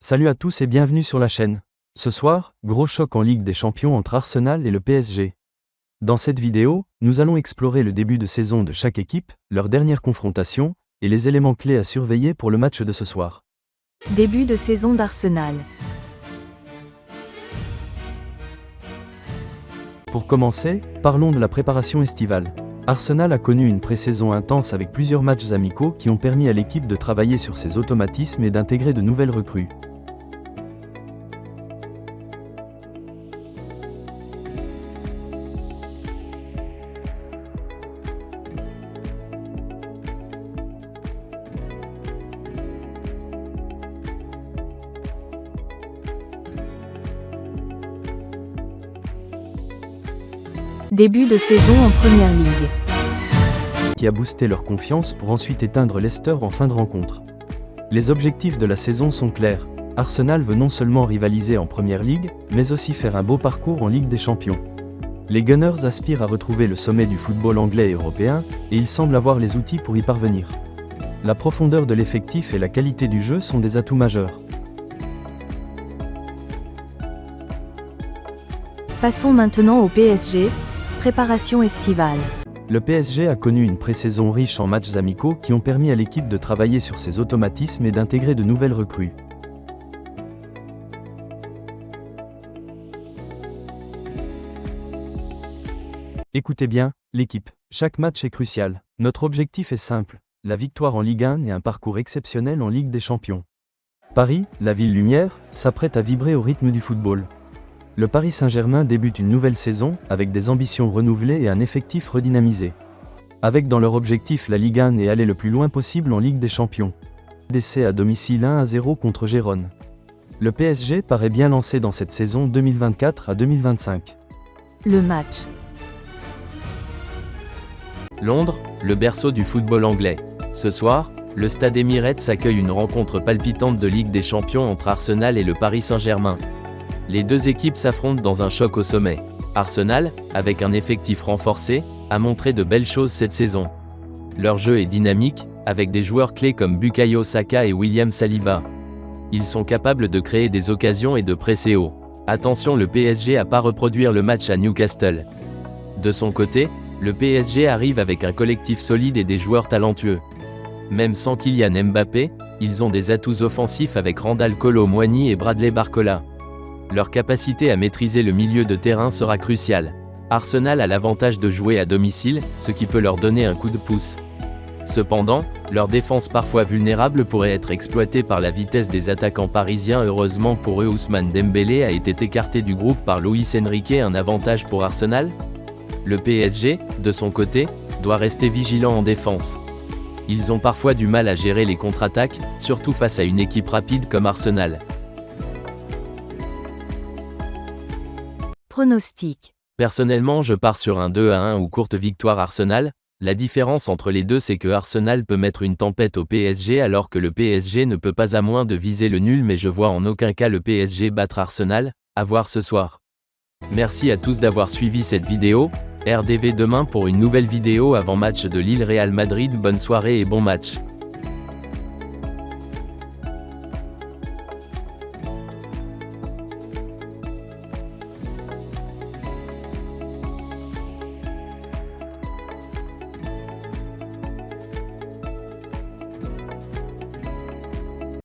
Salut à tous et bienvenue sur la chaîne. Ce soir, gros choc en Ligue des Champions entre Arsenal et le PSG. Dans cette vidéo, nous allons explorer le début de saison de chaque équipe, leur dernière confrontation, et les éléments clés à surveiller pour le match de ce soir. Début de saison d'Arsenal. Pour commencer, parlons de la préparation estivale. Arsenal a connu une pré-saison intense avec plusieurs matchs amicaux qui ont permis à l'équipe de travailler sur ses automatismes et d'intégrer de nouvelles recrues. Début de saison en Première Ligue. Qui a boosté leur confiance pour ensuite éteindre Leicester en fin de rencontre. Les objectifs de la saison sont clairs. Arsenal veut non seulement rivaliser en Première Ligue, mais aussi faire un beau parcours en Ligue des Champions. Les Gunners aspirent à retrouver le sommet du football anglais et européen, et ils semblent avoir les outils pour y parvenir. La profondeur de l'effectif et la qualité du jeu sont des atouts majeurs. Passons maintenant au PSG. Préparation estivale. Le PSG a connu une pré-saison riche en matchs amicaux qui ont permis à l'équipe de travailler sur ses automatismes et d'intégrer de nouvelles recrues. Écoutez bien, l'équipe. Chaque match est crucial. Notre objectif est simple, la victoire en Ligue 1 et un parcours exceptionnel en Ligue des Champions. Paris, la ville lumière, s'apprête à vibrer au rythme du football. Le Paris Saint-Germain débute une nouvelle saison, avec des ambitions renouvelées et un effectif redynamisé. Avec dans leur objectif la Ligue 1 et aller le plus loin possible en Ligue des Champions. Décès à domicile 1-0 contre Gérone. Le PSG paraît bien lancé dans cette saison 2024 à 2025. Le match. Londres, le berceau du football anglais. Ce soir, le stade Emirates accueille une rencontre palpitante de Ligue des Champions entre Arsenal et le Paris Saint-Germain. Les deux équipes s'affrontent dans un choc au sommet. Arsenal, avec un effectif renforcé, a montré de belles choses cette saison. Leur jeu est dynamique, avec des joueurs clés comme Bukayo Saka et William Saliba. Ils sont capables de créer des occasions et de presser haut. Attention, le PSG à pas reproduire le match à Newcastle. De son côté, le PSG arrive avec un collectif solide et des joueurs talentueux. Même sans Kylian Mbappé, ils ont des atouts offensifs avec Randal Kolo Muani et Bradley Barcola. Leur capacité à maîtriser le milieu de terrain sera cruciale. Arsenal a l'avantage de jouer à domicile, ce qui peut leur donner un coup de pouce. Cependant, leur défense parfois vulnérable pourrait être exploitée par la vitesse des attaquants parisiens. Heureusement pour eux, Ousmane Dembélé a été écarté du groupe par Luis Enrique. Un avantage pour Arsenal ? Le PSG, de son côté, doit rester vigilant en défense. Ils ont parfois du mal à gérer les contre-attaques, surtout face à une équipe rapide comme Arsenal. Pronostic. Personnellement, je pars sur un 2-1 ou courte victoire Arsenal. La différence entre les deux, c'est que Arsenal peut mettre une tempête au PSG alors que le PSG ne peut pas, à moins de viser le nul, mais je vois en aucun cas le PSG battre Arsenal. À voir ce soir. Merci à tous d'avoir suivi cette vidéo. RDV demain pour une nouvelle vidéo avant match de Lille Real Madrid. Bonne soirée et bon match.